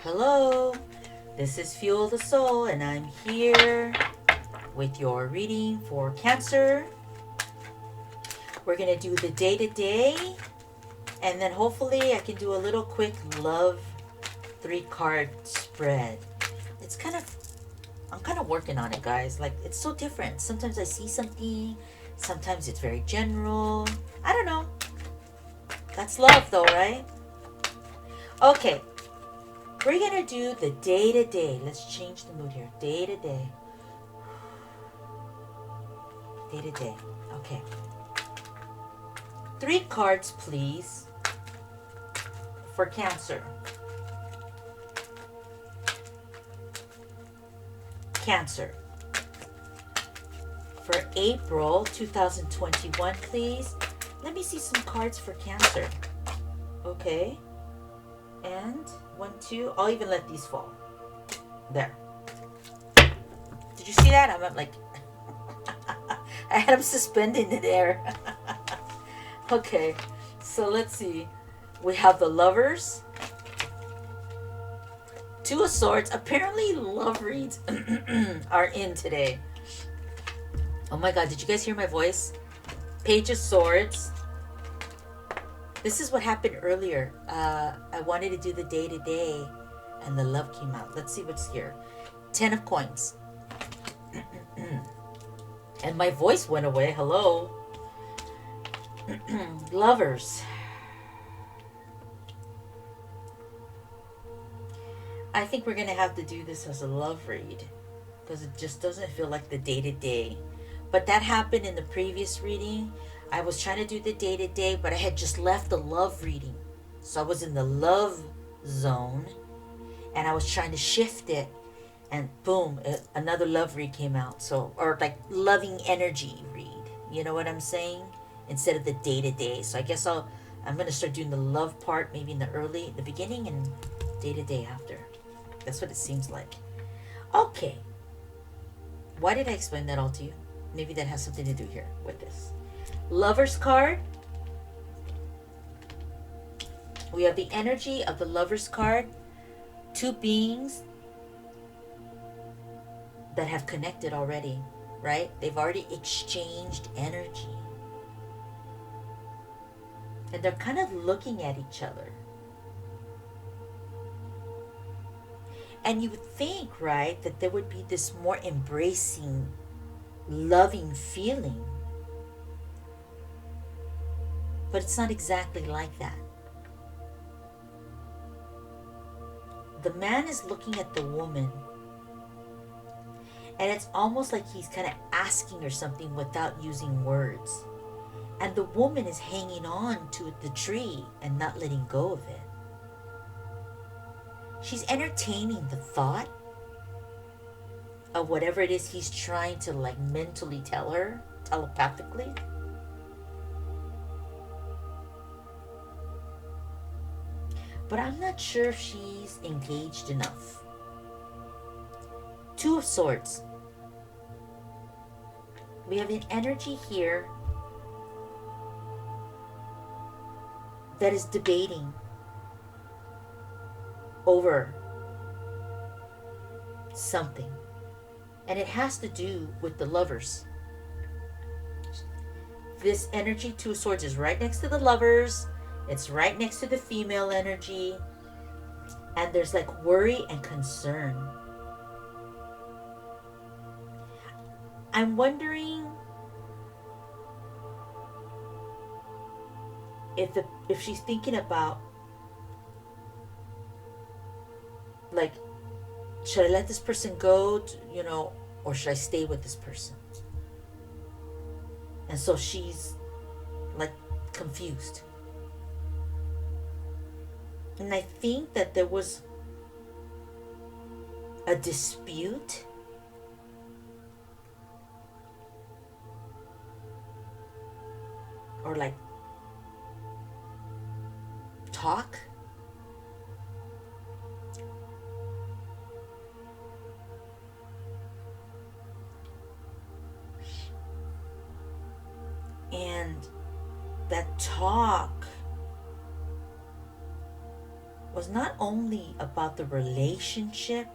Hello. This is Fuel the Soul, and I'm here with your reading for Cancer. We're going to do the day to day, and then hopefully I can do a little quick love 3-card spread. I'm kind of working on it, guys. Like, it's so different. Sometimes I see something, sometimes it's very general. I don't know. That's love, though, right? Okay, we're gonna do the day to day. Let's change the mood here. Day to day. Day to day. Okay. 3 cards, please, for Cancer. Cancer. For April 2021, please. Let me see some cards for Cancer. Okay. And 1, 2. I'll even let these fall. There. Did you see that? I'm like, I had them suspended in the air. Okay, so let's see. We have the Lovers, 2 of Swords. Apparently, love reads are in today. Oh my God, did you guys hear my voice? Page of Swords. This is what happened earlier. I wanted to do the day to day, and the love came out. Let's see what's here. 10 of Coins. And my voice went away. Hello. Lovers. I think we're going to have to do this as a love read, because it just doesn't feel like the day to day. But that happened in the previous reading. I was trying to do the day to day, but I had just left the love reading. So I was in the love zone, and I was trying to shift it, and boom, another love read came out. So, or like loving energy read. You know what I'm saying? Instead of the day to day. So I guess I'm going to start doing the love part maybe in the beginning, and day to day after. That's what it seems like. Okay. Why did I explain that all to you? Maybe that has something to do here with this. Lover's card. We have the energy of the Lover's card. 2 beings that have connected already, right? They've already exchanged energy. And they're kind of looking at each other. And you would think, right, that there would be this more embracing, loving feeling. But it's not exactly like that. The man is looking at the woman, and it's almost like he's kind of asking her something without using words. And the woman is hanging on to the tree and not letting go of it. She's entertaining the thought of whatever it is he's trying to like mentally tell her, telepathically. But I'm not sure if she's engaged enough. 2 of Swords. We have an energy here that is debating over something. And it has to do with the Lovers. This energy, 2 of Swords, is right next to the Lovers. It's right next to the female energy. And there's like worry and concern. I'm wondering if she's thinking about, like, should I let this person go, or should I stay with this person? And so she's like confused. And I think that there was a dispute or like talk. And that talk was not only about the relationship,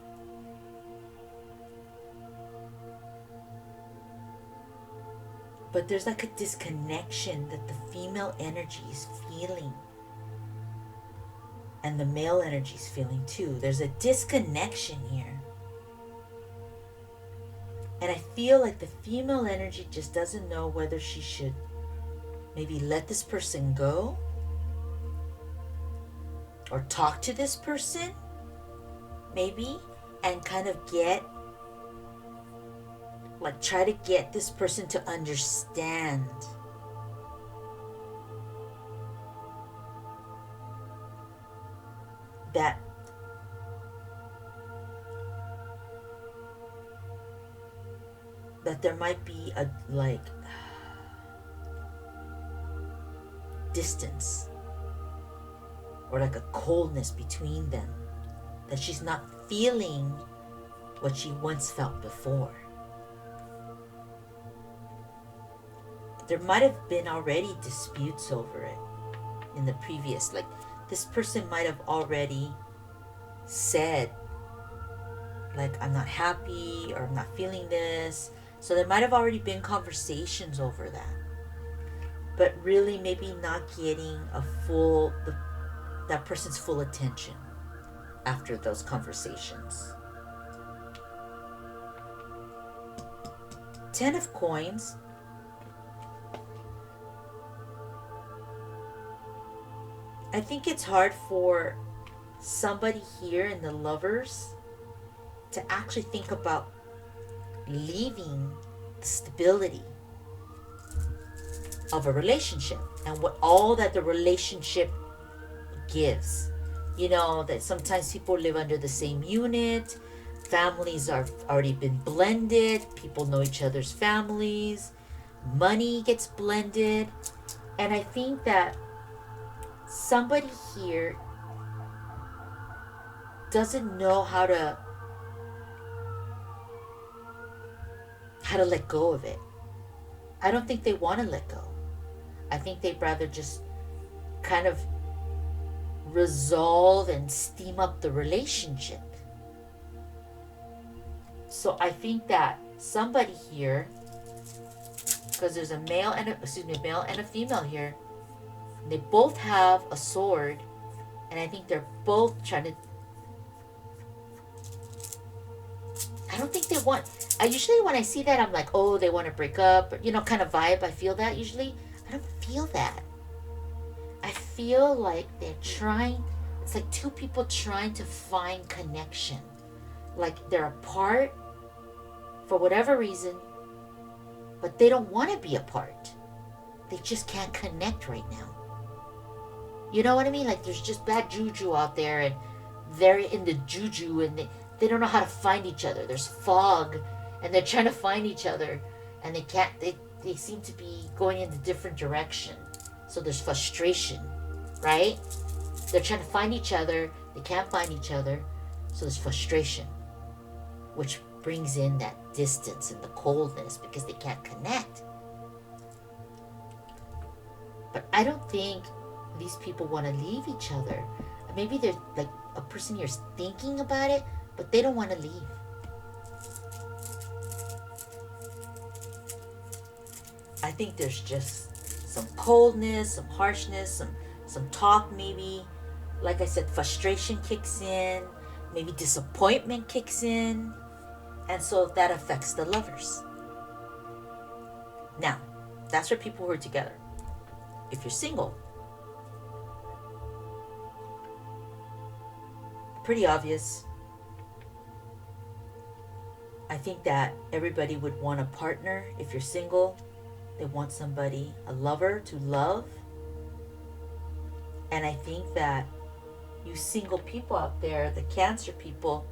but there's like a disconnection that the female energy is feeling. And the male energy is feeling too. There's a disconnection here. And I feel like the female energy just doesn't know whether she should maybe let this person go or talk to this person, maybe, and kind of try to get this person to understand that there might be a distance or like a coldness between them, that she's not feeling what she once felt before. There might have been already disputes over it in the previous, like this person might have already said like, I'm not happy or I'm not feeling this. So there might have already been conversations over that, but really maybe not getting that person's full attention after those conversations. 10 of Coins. I think it's hard for somebody here in the Lovers to actually think about leaving the stability of a relationship and what all that the relationship gives. You know, that sometimes people live under the same unit, families are already been blended, people know each other's families, money gets blended. And I think that somebody here doesn't know how to let go of it. I don't think they want to let go. I think they'd rather just kind of resolve and steam up the relationship. So I think that somebody here, because there's a male and a female here, they both have a sword, and I think they're both trying to, I don't think they want, I usually when I see that I'm like, oh, they want to break up, kind of vibe. I feel that usually. I don't feel that. I feel like they're trying, it's like two people trying to find connection. Like they're apart for whatever reason, but they don't want to be apart. They just can't connect right now. You know what I mean? Like there's just bad juju out there, and they're in the juju, and they don't know how to find each other. There's fog, and they're trying to find each other, and they can't, they seem to be going in a different direction. So there's frustration, right? They're trying to find each other, they can't find each other, so there's frustration, which brings in that distance and the coldness because they can't connect. But I don't think these people want to leave each other. Maybe they're like a person here's thinking about it, but they don't want to leave. I think there's just some coldness, some harshness, some talk maybe. Like I said, frustration kicks in, maybe disappointment kicks in, and so that affects the Lovers. Now, that's for people who are together. If you're single, pretty obvious. I think that everybody would want a partner. If you're single, they want somebody, a lover to love. And I think that you single people out there, the Cancer people,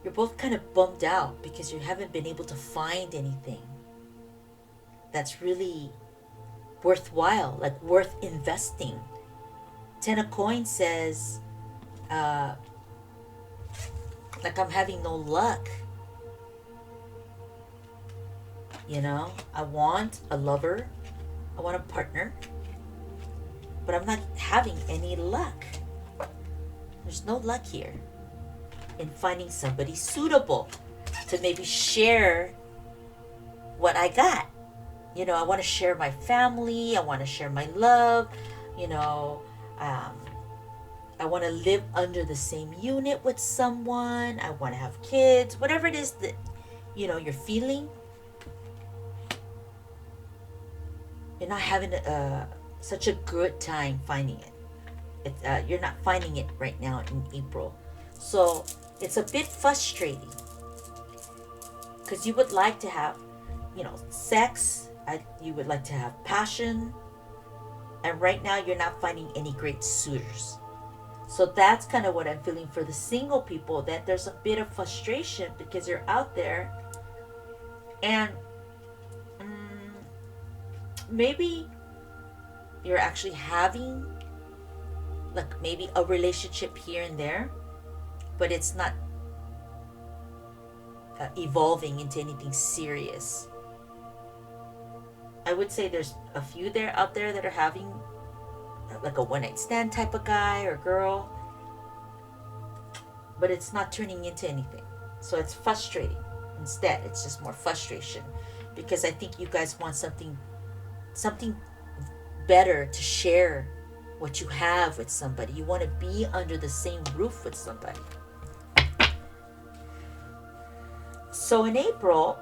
you're both kind of bummed out because you haven't been able to find anything that's really worthwhile, like worth investing. 10 of Coins says, like I'm having no luck. I want a lover. I want a partner. but I'm not having any luck. There's no luck here in finding somebody suitable to maybe share what I got. I want to share my family. I want to share my love. You know, um, I want to live under the same unit with someone. I want to have kids. Whatever it is that, you're feeling. You're not having such a good time finding it. You're not finding it right now in April. So it's a bit frustrating because you would like to have, sex. You would like to have passion. And right now you're not finding any great suitors. So that's kind of what I'm feeling for the single people, that there's a bit of frustration because you're out there and maybe you're actually having like maybe a relationship here and there, but it's not evolving into anything serious. I would say there's a few out there that are having like a one night stand type of guy or girl, but it's not turning into anything. So it's frustrating. Instead, it's just more frustration because I think you guys want something better to share what you have with somebody. You want to be under the same roof with somebody. So in April,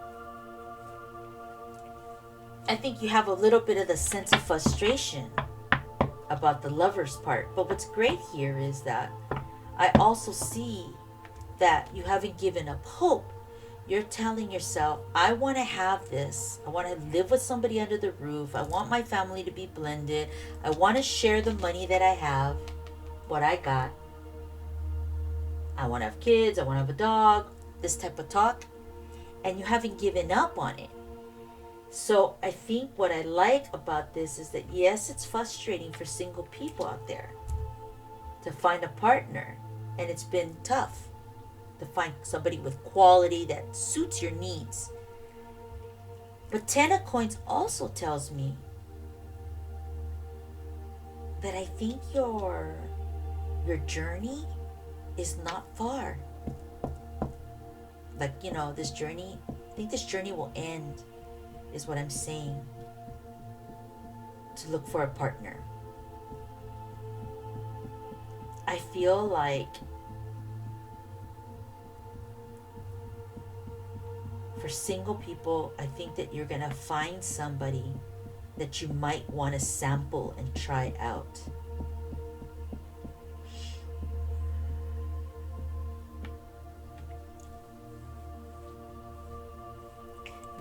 I think you have a little bit of the sense of frustration about the lover's part. But what's great here is that I also see that you haven't given up hope. You're telling yourself, I want to have this. I want to live with somebody under the roof. I want my family to be blended. I want to share the money that I have, what I got. I want to have kids. I want to have a dog. This type of talk. And you haven't given up on it. So I think what I like about this is that, yes, it's frustrating for single people out there to find a partner. And it's been tough to find somebody with quality that suits your needs. But Ten of Coins also tells me that I think your journey is not far. Like, this journey, I think this journey will end, is what I'm saying, to look for a partner. I feel like for single people, I think that you're going to find somebody that you might want to sample and try out.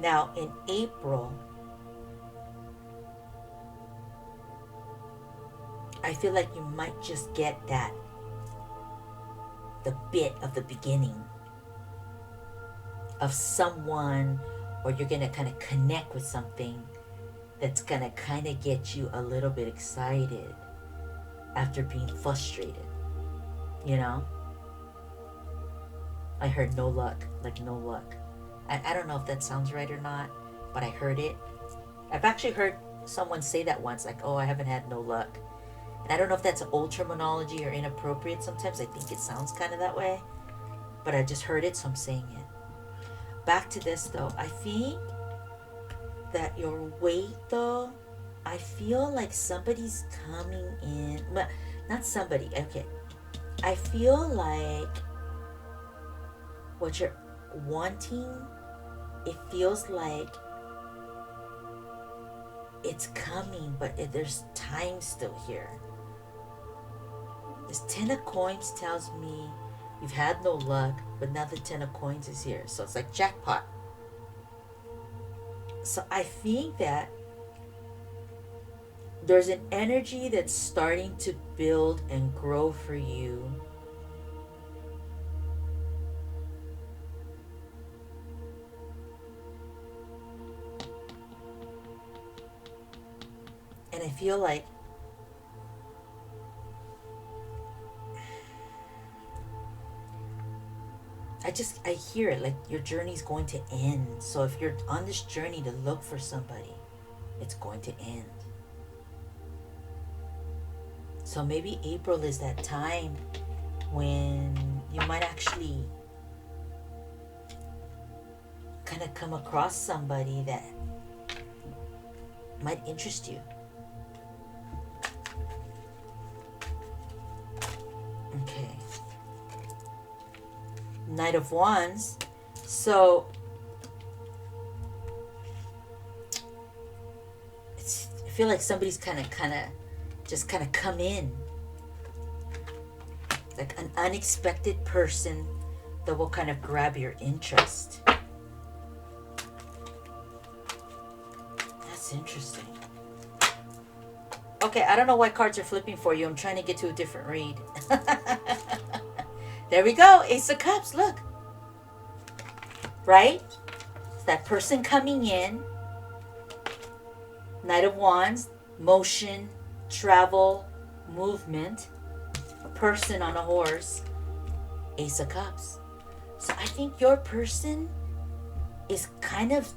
Now, in April, I feel like you might just get the bit of the beginning of someone, or you're going to kind of connect with something that's going to kind of get you a little bit excited after being frustrated. I heard no luck, like no luck. I don't know if that sounds right or not, but I heard it. I've actually heard someone say that once, like, oh, I haven't had no luck. And I don't know if that's old terminology or inappropriate. Sometimes I think it sounds kind of that way, but I just heard it, so I'm saying it. Back to this, though. I think that your weight, though, I feel like somebody's coming in. Well, not somebody, okay. I feel like what you're wanting, it feels like it's coming, but there's time still here. This Ten of Coins tells me you've had no luck, but now the Ten of Coins is here. So it's like jackpot. So I think that there's an energy that's starting to build and grow for you. And I feel like I hear it, like your journey's going to end. So if you're on this journey to look for somebody, it's going to end. So maybe April is that time when you might actually kind of come across somebody that might interest you. Okay. Knight of Wands. So I feel like somebody's kind of come in, like an unexpected person that will kind of grab your interest. That's interesting. Okay, I don't know why cards are flipping for you. I'm trying to get to a different read. There we go. Ace of Cups. Look. Right? It's that person coming in. Knight of Wands. Motion. Travel. Movement. A person on a horse. Ace of Cups. So I think your person is kind of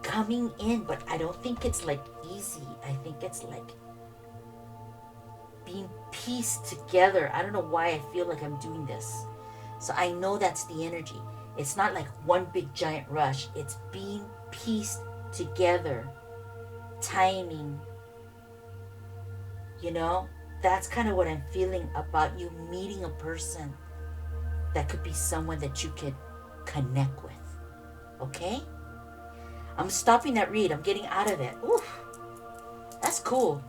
coming in, but I don't think it's like easy. I think it's like being pieced together. I don't know why I feel like I'm doing this. So I know that's the energy. It's not like one big giant rush. It's being pieced together. Timing. You know? That's kind of what I'm feeling about you meeting a person that could be someone that you could connect with. Okay? I'm stopping that read. I'm getting out of it. Oof. That's cool.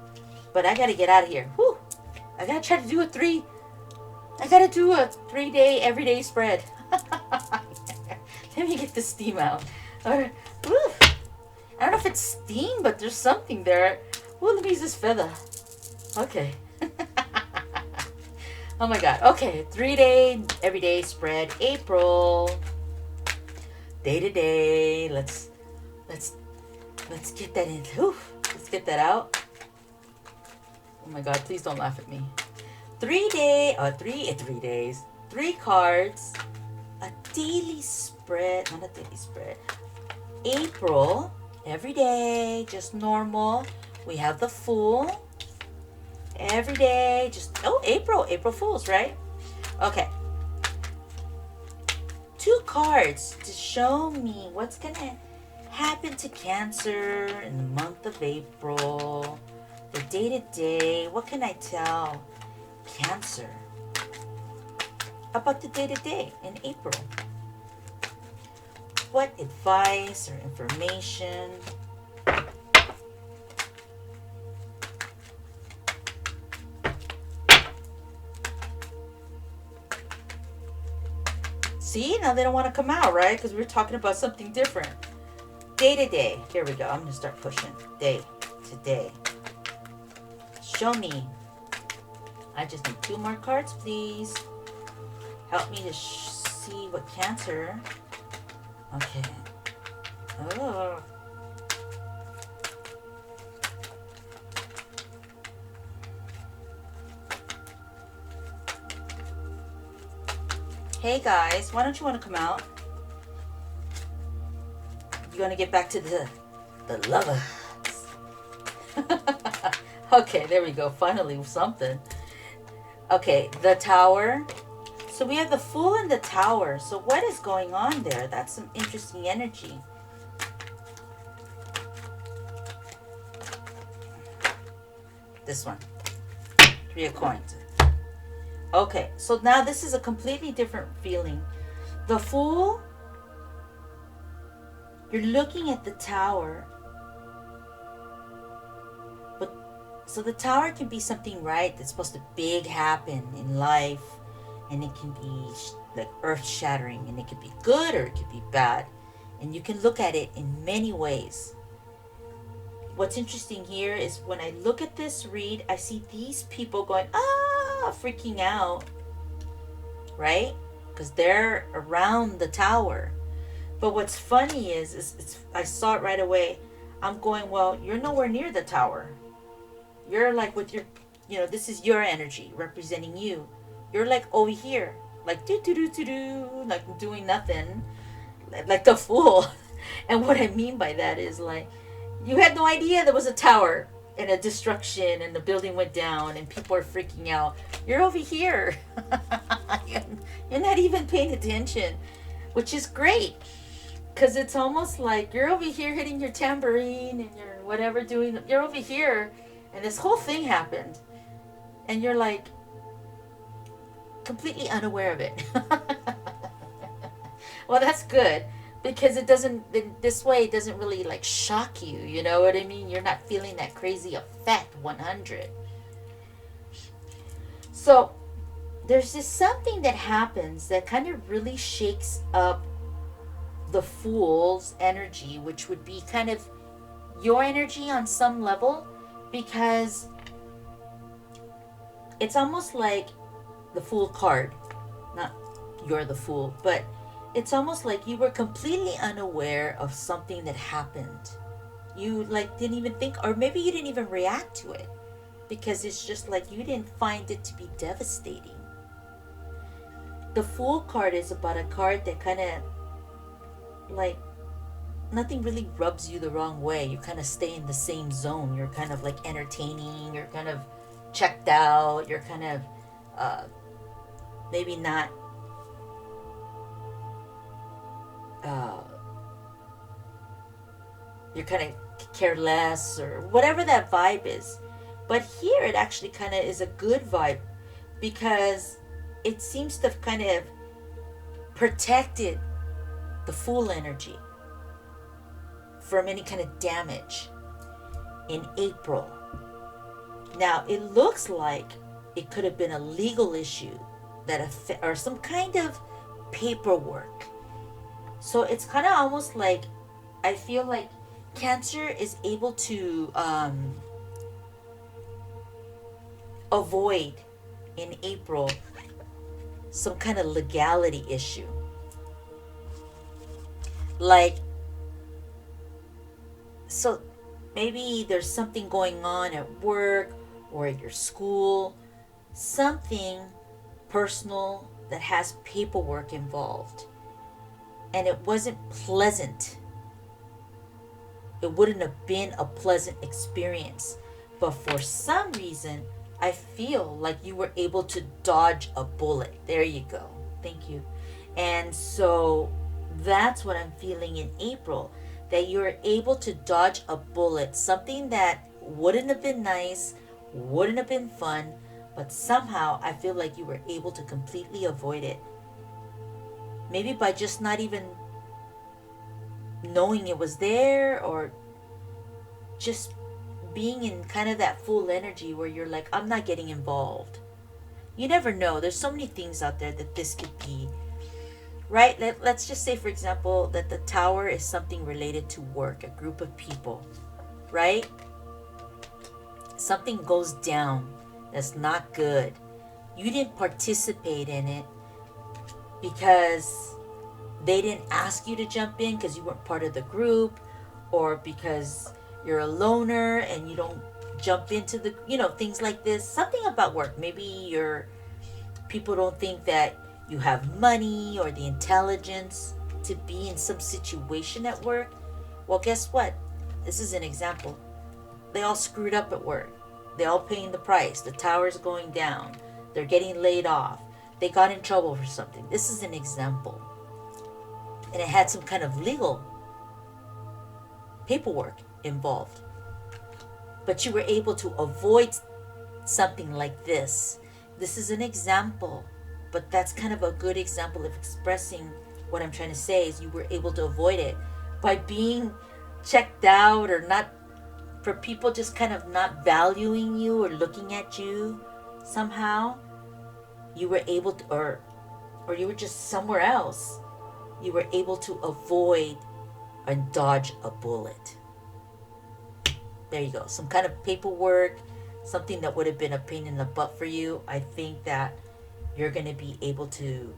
But I gotta get out of here. Whew. I gotta try to do a 3-day everyday spread. Let me get the steam out. I don't know if it's steam, but there's something there. Ooh, let me use this feather. Okay. Oh my god. Okay, 3-day everyday spread. April. Day to day. Let's get that in. Oof. Let's get that out. Oh my god, please don't laugh at me. 3 days. 3 cards. A daily spread. Not a daily spread. April. Every day. Just normal. We have the Fool. Every day. Just. Oh, April. April Fools, right? Okay. 2 cards to show me what's going to happen to Cancer in the month of April. The day-to-day. What can I tell Cancer about the day-to-day in April? What advice or information? See, now they don't want to come out, right? Because we were talking about something different. Day-to-day. Here we go. I'm going to start pushing. Day-to-day. Show me. I just need 2 more cards, please. Help me to see what Cancer. Okay. Oh. Hey guys, why don't you want to come out? You want to get back to the lovers. Okay, there we go. Finally, something. Okay, the Tower. So we have the Fool and the Tower. So what is going on there? That's some interesting energy. This one. 3 of Coins. Okay, so now this is a completely different feeling. The Fool, you're looking at the Tower. So the Tower can be something, right, that's supposed to big happen in life. And it can be like earth-shattering. And it could be good or it could be bad. And you can look at it in many ways. What's interesting here is when I look at this read, I see these people going, freaking out. Right? Because they're around the Tower. But what's funny is I saw it right away. I'm going, well, you're nowhere near the Tower. You're like with your, this is your energy representing you. You're like over here, like like doing nothing, like the Fool. And what I mean by that is like, you had no idea there was a Tower. and a destruction and the building went down and people are freaking out. You're over here. You're not even paying attention, which is great because it's almost like you're over here hitting your tambourine and you're whatever doing. You're over here and this whole thing happened and you're like completely unaware of it. Well, that's good because it doesn't, this way it doesn't really like shock you, you know what I mean? You're not feeling that crazy effect 100. So there's this something that happens that kind of really shakes up the Fool's energy, which would be kind of your energy on some level, because it's almost like the Fool card, not you're the Fool, but it's almost like you were completely unaware of something that happened. You like didn't even think, or maybe you didn't even react to it because it's just like you didn't find it to be devastating. The Fool card is about a card that kind of like nothing really rubs you the wrong way. You kind of stay in the same zone. You're kind of like entertaining. You're kind of checked out. You're kind of maybe not you're kind of careless or whatever that vibe is. But here it actually kind of is a good vibe because it seems to have kind of protected the Fool energy from any kind of damage in April. Now it looks like it could have been a legal issue that or some kind of paperwork. So it's kind of almost like I feel like Cancer is able to avoid in April some kind of legality issue. Like, so maybe there's something going on at work or at your school, something personal that has paperwork involved, and it wasn't pleasant. It wouldn't have been a pleasant experience, but for some reason I feel like you were able to dodge a bullet. There you go. Thank you. And so that's what I'm feeling in April, that you're able to dodge a bullet, something that wouldn't have been nice, wouldn't have been fun, but somehow I feel like you were able to completely avoid it. Maybe by just not even knowing it was there, or just being in kind of that Fool energy where you're like, I'm not getting involved. You never know. There's so many things out there that this could be, right? Let's just say, for example, that the Tower is something related to work, a group of people, right? Something goes down that's not good. You didn't participate in it because they didn't ask you to jump in because you weren't part of the group, or because you're a loner and you don't jump into the, things like this. Something about work. Maybe people don't think that you have money or the intelligence to be in some situation at work. Well, guess what? This is an example. They all screwed up at work. They all paying the price. The Tower's going down. They're getting laid off. They got in trouble for something. This is an example. And it had some kind of legal paperwork involved. But you were able to avoid something like this. This is an example, but that's kind of a good example of expressing what I'm trying to say, is you were able to avoid it by being checked out, or not, for people just kind of not valuing you or looking at you somehow. You were able to, or you were just somewhere else. You were able to avoid and dodge a bullet. There you go. Some kind of paperwork, something that would have been a pain in the butt for you. I think that you're going to be able to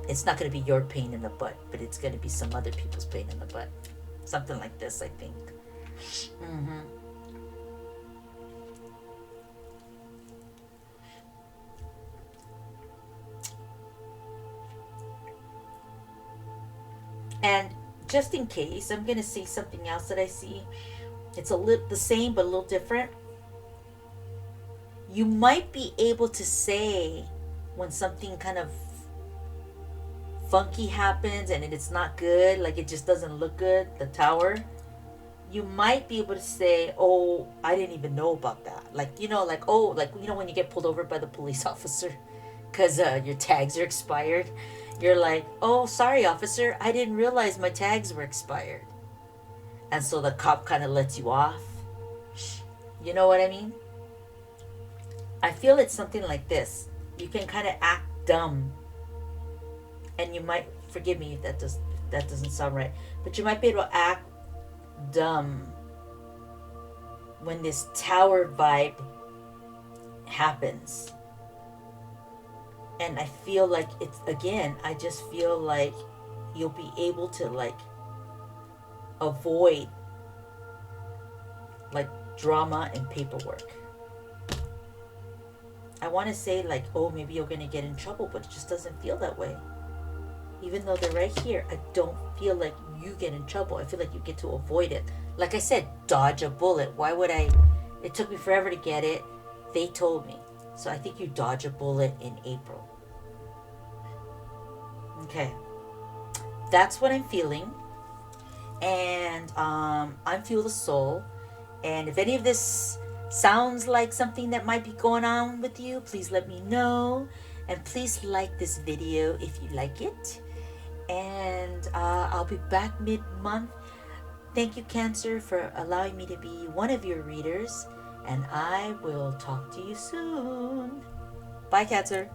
it's not going to be your pain in the butt, but it's going to be some other people's pain in the butt. Something like this, I think. Mm-hmm. And just in case, I'm going to say something else that I see. It's a little the same but a little different. You might be able to say when something kind of funky happens and it's not good, like it just doesn't look good, the tower, you might be able to say, oh, I didn't even know about that. Like, like, oh, like, when you get pulled over by the police officer because your tags are expired, you're like, oh, sorry, officer, I didn't realize my tags were expired. And so the cop kind of lets you off. You know what I mean? I feel it's something like this. You can kind of act dumb, and you might, forgive me if that doesn't sound right, but you might be able to act dumb when this tower vibe happens. And I feel like it's, again, I just feel like you'll be able to like avoid like drama and paperwork. I want to say like, oh, maybe you're going to get in trouble, but it just doesn't feel that way. Even though they're right here, I don't feel like you get in trouble. I feel like you get to avoid it. Like I said, dodge a bullet. Why would I? It took me forever to get it. They told me. So I think you dodge a bullet in April. Okay. That's what I'm feeling. And I'm Fuel the Soul. And if any of this sounds like something that might be going on with you, please let me know. And please like this video if you like it. And I'll be back mid-month. Thank you, Cancer, for allowing me to be one of your readers. And I will talk to you soon. Bye, Cancer.